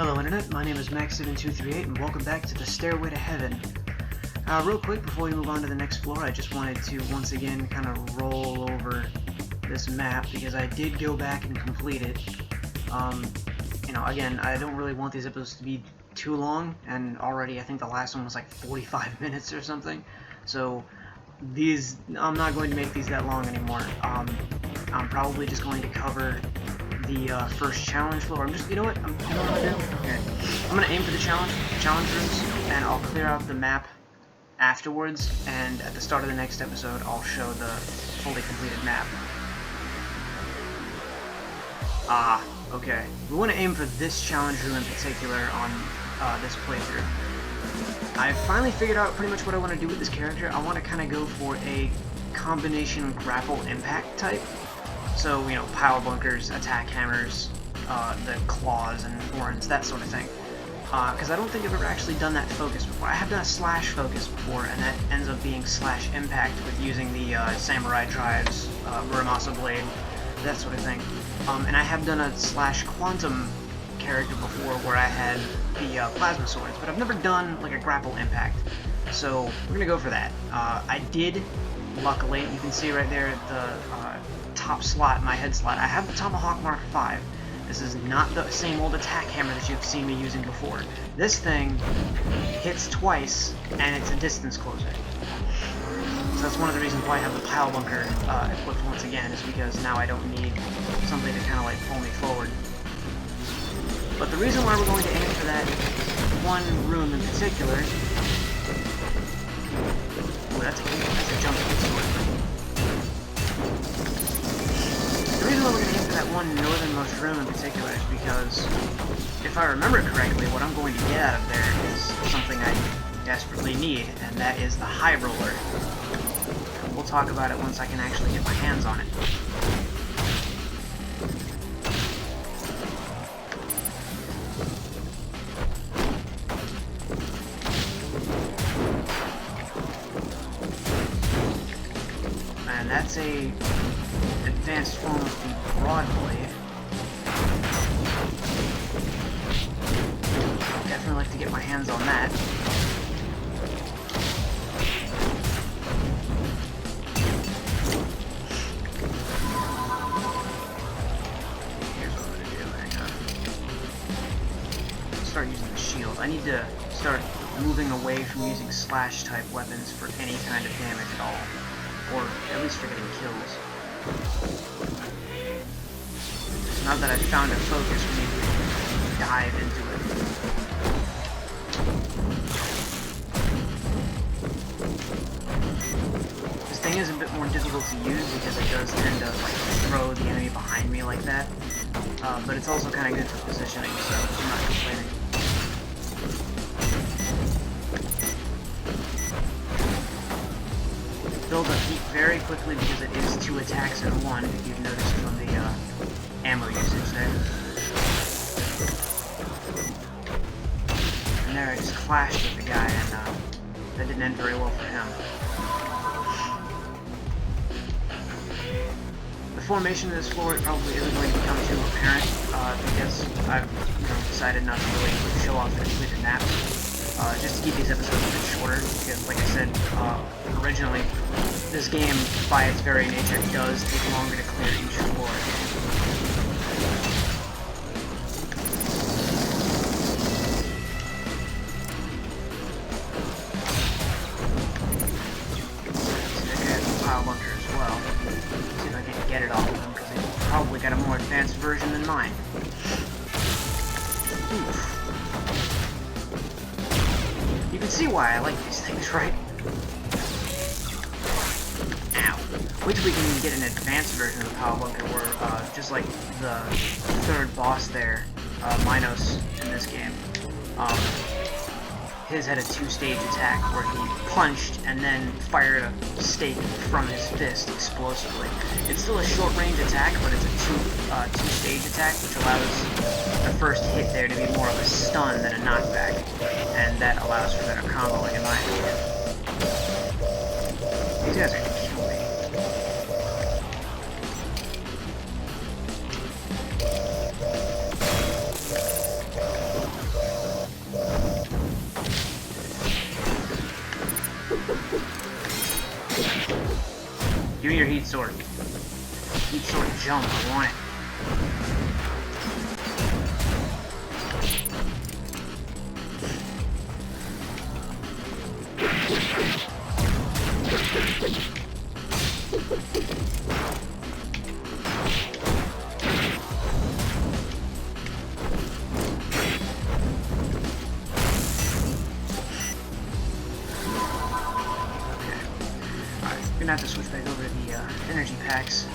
Hello Internet, my name is Max7238 and welcome back to the Stairway to Heaven. Real quick, before we move on to the next floor, I just wanted to once again kind of roll over this map because I did go back and complete it. Again, I don't really want these episodes to be too long, and already I think the last one was like 45 minutes or something. So I'm not going to make these that long anymore. I'm probably just going to cover the first challenge floor. You know what I'm gonna do? Okay. I'm gonna aim for the challenge rooms, and I'll clear out the map afterwards, and at the start of the next episode I'll show the fully completed map. Okay. We want to aim for this challenge room in particular on this playthrough. I finally figured out pretty much what I want to do with this character. I want to kind of go for a combination grapple impact type. So, power bunkers, attack hammers, the claws and horns, that sort of thing. Because I don't think I've ever actually done that focus before. I have done a slash focus before, and that ends up being slash impact with using the samurai drives, Muramasa blade, that sort of thing. And I have done a slash quantum character before where I had the plasma swords, but I've never done like a grapple impact. So we're gonna go for that. I did, luckily, you can see right there at the top slot, my head slot, I have the Tomahawk Mark V. This is not the same old attack hammer that you've seen me using before. This thing hits twice, and it's a distance closer. So that's one of the reasons why I have the power bunker equipped once again, is because now I don't need something to kind of like pull me forward. But the reason why we're going to aim for that one room in particular... Ooh, that's a jump sword. The reason why we're going to aim for that one northernmost room in particular is because, if I remember correctly, what I'm going to get out of there is something I desperately need, and that is the high roller. We'll talk about it once I can actually get my hands on it. And that's a advanced form of the broad blade. Definitely like to get my hands on that. Here's what I'm gonna do. Hang on. Start using the shield. I need to start moving away from using slash type weapons for any kind of damage at all. Or at least for getting kills. So now that I've found a focus, we need to dive into it. This thing is a bit more difficult to use because it does tend to like throw the enemy behind me like that. But it's also kind of good for positioning, so I'm not complaining. Build up heat very quickly because it is 2 attacks in one, if you've noticed from the ammo usage there. And there I just clashed with the guy, and that didn't end very well for him. The formation of this floor probably isn't going to become too apparent because I've decided not to really show off the completed map. Just to keep these episodes a bit shorter, because like I said, originally, this game, by its very nature, does take longer to clear each floor. See, that guy has a pile bunker as well. See if I can get it off of him, because he's probably got a more advanced version than mine. Oof. You can see why I like these things, right? Ow. Wait till we can get an advanced version of the power bunker where, just like the third boss there, Minos in this game, his had a 2-stage attack where he punched and then fired a stake from his fist explosively. It's still a short-range attack, but it's a two-stage attack, which allows the first hit there to be more of a stun than a knockback, and that allows for better comboing in my opinion. These guys are gonna kill me. heat sword. Heat sword jump, I want it. Gonna have to switch back over to the energy packs.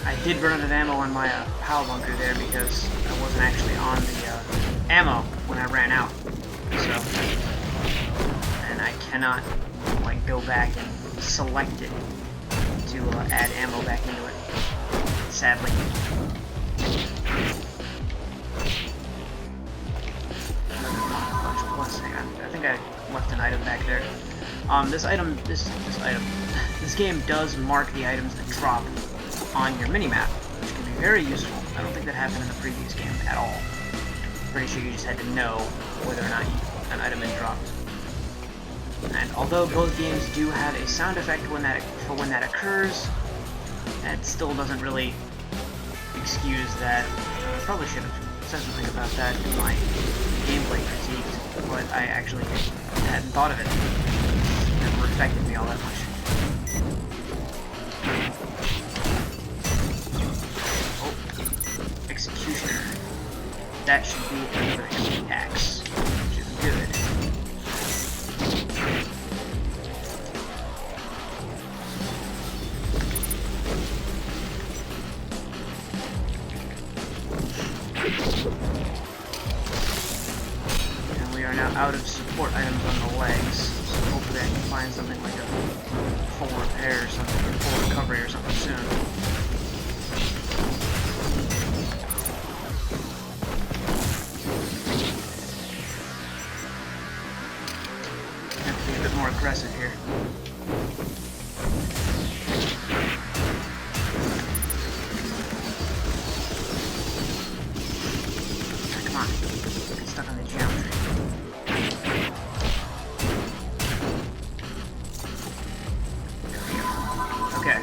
I did run out of ammo on my power bunker there because I wasn't actually on the ammo when I ran out. So, and I cannot like go back and select it to add ammo back into it. Sadly. I think I left an item back there. This game does mark the items that drop on your minimap, which can be very useful. I don't think that happened in the previous game at all. Pretty sure you just had to know whether or not an item had dropped. And although both games do have a sound effect for when that occurs, that still doesn't really excuse that. I probably should have said something about that in my gameplay critiques, but I actually hadn't thought of it. It never affected me all that much. Oh, Executioner. That should be another H.E.A.V.E.N, which is good. And we are now out of support items on the legs, so hopefully I can find something like a full repair or something, or full recovery or something soon. Have to be a bit more aggressive here. Come on, get stuck on the geometry. Okay.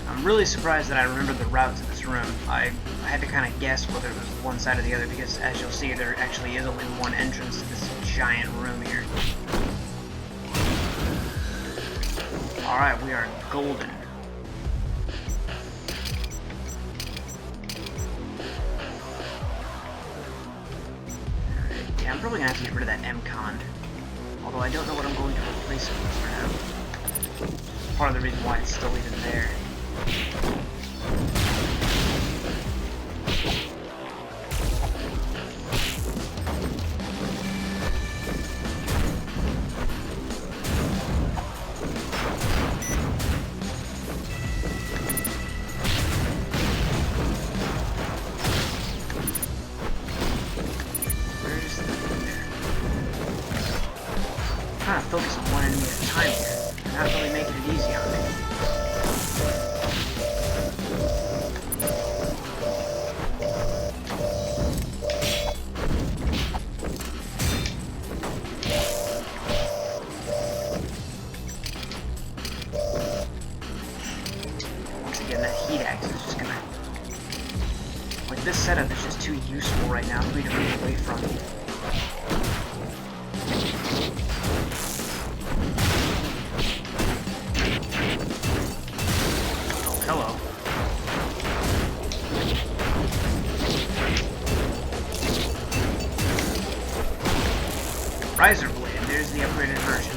I'm really surprised that I remembered the route to this room. I had to kind of guess whether it was one side or the other because, as you'll see, there actually is only one entrance to this giant room here. Alright, we are golden. Yeah, I'm probably going to have to get rid of that M-Con. Although I don't know what I'm going to replace it with for now. Part of the reason why it's still even there. Trying to focus on one enemy at a time here. Not really making it easy on me. Once again, that heat axe is just gonna... Like, this setup is just too useful right now for me to move away from. Hello. Riser Blade, there's the upgraded version.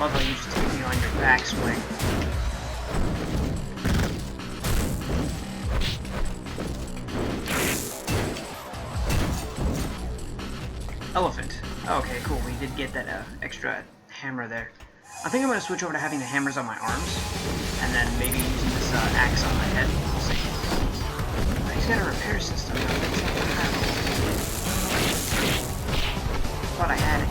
Love how you just take me on your backswing. Elephant. Okay, cool. We did get that extra hammer there. I think I'm going to switch over to having the hammers on my arms, and then maybe using this axe on my head. We'll see. He's got a repair system. Thought I had it.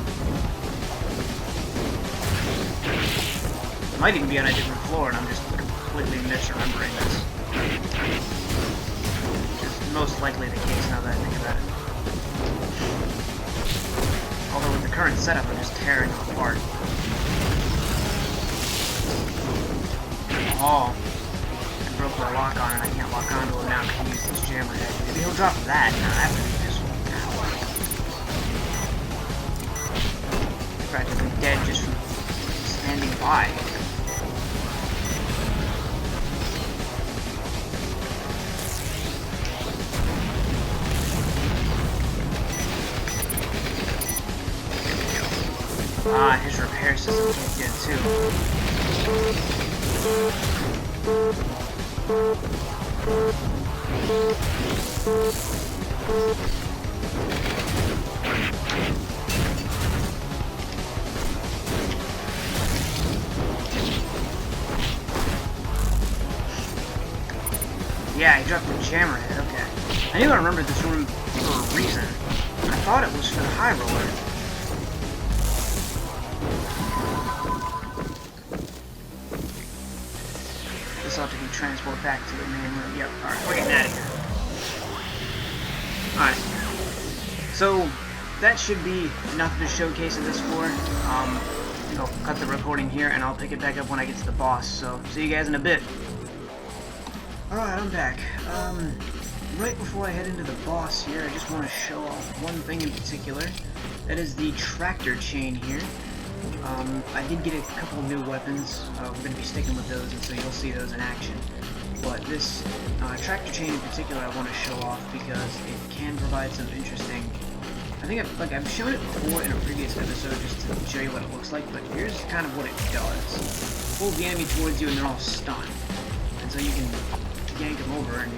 might even be on a different floor, and I'm just completely misremembering this. Which is most likely the case now that I think about it. Although with the current setup, I'm just tearing them apart. Oh. I broke my lock on it. I can't lock onto him now because he used his jammer head. Maybe he'll drop that. Now that would be useful. Practically dead just from standing by. Ah, his repair system is good too. Yeah, he dropped the jammer head, okay. I knew I remembered this room for a reason. I thought it was for the high roller. This ought to be transported back to the main room. Yep, alright, we're getting out of here. Alright. So, that should be enough to showcase in this floor. I'll cut the recording here and I'll pick it back up when I get to the boss. So, see you guys in a bit. Alright, I'm back. Right before I head into the boss here, I just want to show off one thing in particular. That is the tractor chain here. I did get a couple new weapons. We're going to be sticking with those, and so you'll see those in action. But this tractor chain in particular I want to show off because it can provide some interesting... I think I've shown it before in a previous episode just to show you what it looks like, but here's kind of what it does. Pull the enemy towards you and they're all stunned. And so you can yank them over and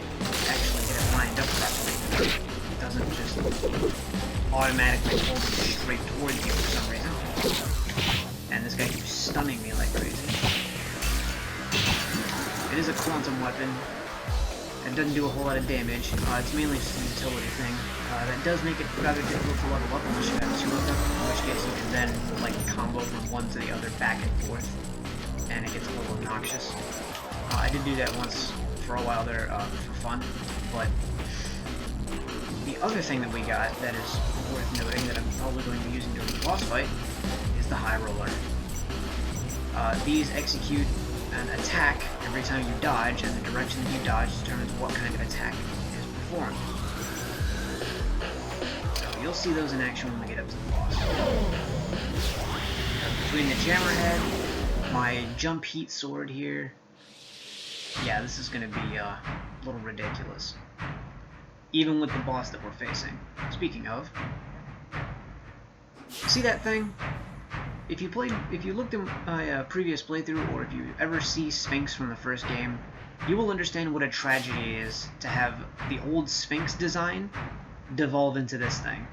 actually get it lined up properly. It doesn't just automatically pull them straight towards you for some reason. And this guy keeps stunning me like crazy. It is a quantum weapon. It doesn't do a whole lot of damage. It's mainly just a utility thing. That does make it rather difficult to level up unless you have two of them, in which case you can then like combo from one to the other back and forth, and it gets a little obnoxious. I did do that once for a while there for fun, but the other thing that we got that is worth noting that I'm probably going to be using during the boss fight is the high roller. These execute an attack every time you dodge, and the direction that you dodge determines what kind of attack is performed. So you'll see those in action when we get up to the boss. Between the jammer head, my jump heat sword here, yeah, this is going to be a little ridiculous. Even with the boss that we're facing. Speaking of, see that thing? If you looked at my previous playthrough, or if you ever see Sphinx from the first game, you will understand what a tragedy it is to have the old Sphinx design devolve into this thing.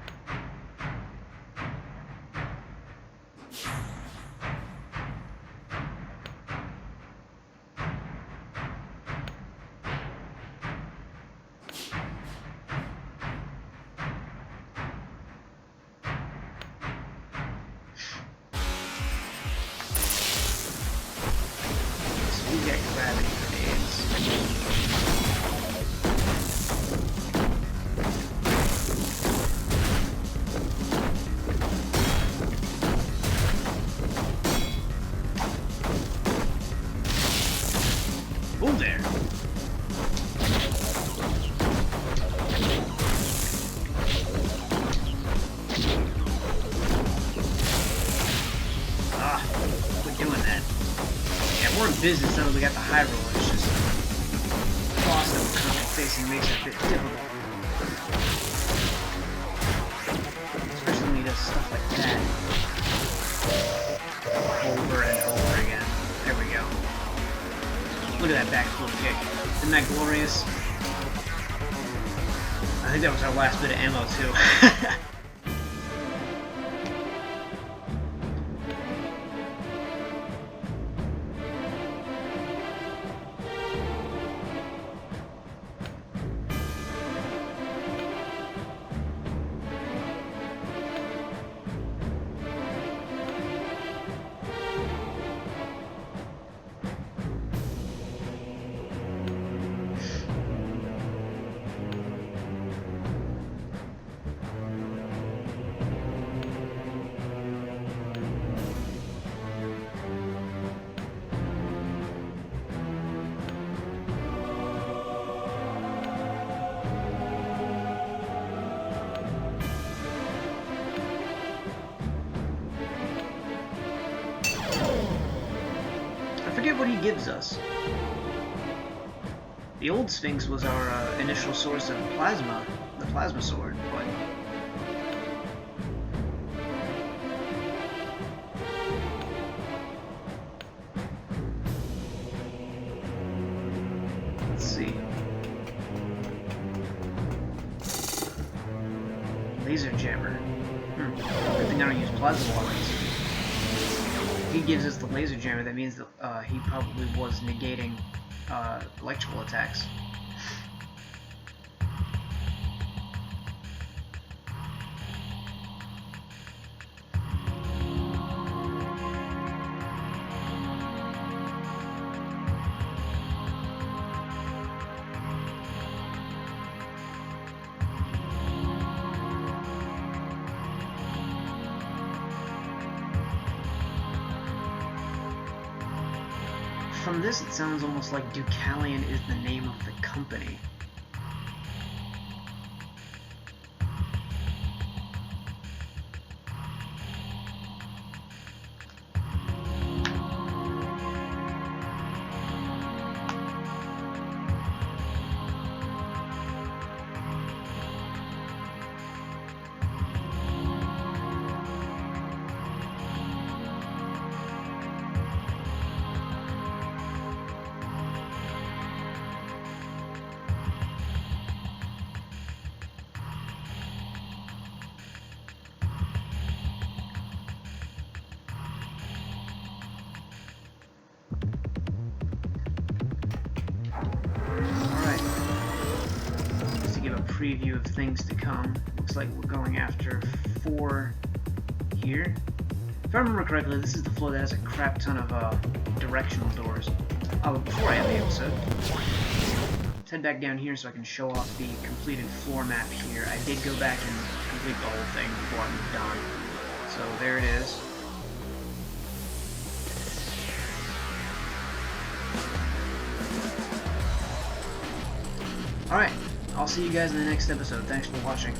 Business now that we got the high roller. It's just the boss that we're currently facing makes it a bit difficult. Especially when he does stuff like that. Over and over again. There we go. Look at that backflip kick. Isn't that glorious? I think that was our last bit of ammo too. gives us. The old Sphinx was our initial source of plasma, the plasma sword, but let's see. Laser jammer. Good thing I don't use plasma weapons. If he gives us the laser jammer, that means that he probably was negating electrical attacks. From this, it sounds almost like Deucalion is the name of the company. Preview of things to come. Looks like we're going after 4 here. If I remember correctly, this is the floor that has a crap ton of directional doors. Oh, before I end the episode, let's head back down here so I can show off the completed floor map here. I did go back and complete the whole thing before I moved on. So there it is. Alright. I'll see you guys in the next episode. Thanks for watching.